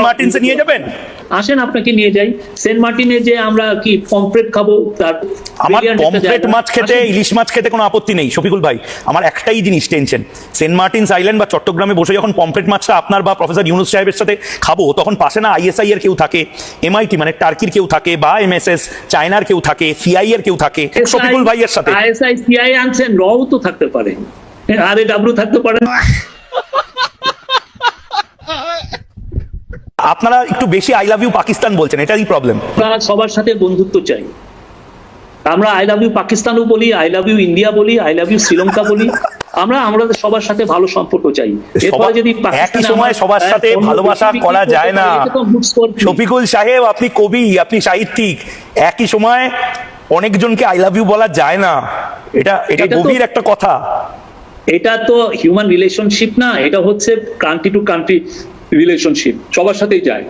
মার্টিনসে নিয়ে যাবেন? আসেন আপনাকে নিয়ে যাই সেন্ট মার্টিনে, যে আমরা কি পমফ্রেট খাবো। তার আমার পমফ্রেট মাছ খেতে, ইলিশ মাছ খেতে কোনো আপত্তি নেই শফিকুল ভাই, আমার একটাই জিনিস টেনশন, সেন্ট মার্টিনস আইল্যান্ড বা চট্টগ্রামে বসে যখন পমফ্রেট মাছটা আপনার বা প্রফেসর ইউনুস সাহেবের সাথে খাবো, তখন পাশে না আইএসআই এর কেউ থাকে, এমআইটি মানে টার্কির কেউ থাকে, বা এমএসএস চায়নার কেউ থাকে, সিআই এর কেউ থাকে, শফিকুল ভাইয়ের সাথে আইএসআই সিআই আনছেন, রও তো থাকতে পারে, আরএডব্লিউ থাকতে পারে। আপনারা একটু বেশি আই লাভ ইউ পাকিস্তান বলছেন, এটাই প্রবলেম। আমরা সবার সাথে বন্ধুত্ব চাই, আমরা আই লাভ ইউ পাকিস্তানও বলি, আই লাভ ইউ ইন্ডিয়া বলি, আই লাভ ইউ শ্রীলঙ্কা বলি, আমরা সবার সাথে ভালো সম্পর্ক চাই। এরপর যদি একই সময় সবার সাথে ভালোবাসা করা যায় না শফিকুল সাহেব, আপনি কবি, আপনি সাহিত্যিক, একই সময় অনেকজনকে আই লাভ ইউ বলা যায় না, এটা গভীর একটা কথা। এটা তো হিউম্যান রিলেশনশিপ না, এটা হচ্ছে কান্ট্রি টু কান্ট্রি রিলেশনশিপ, সবার সাথেই যায়।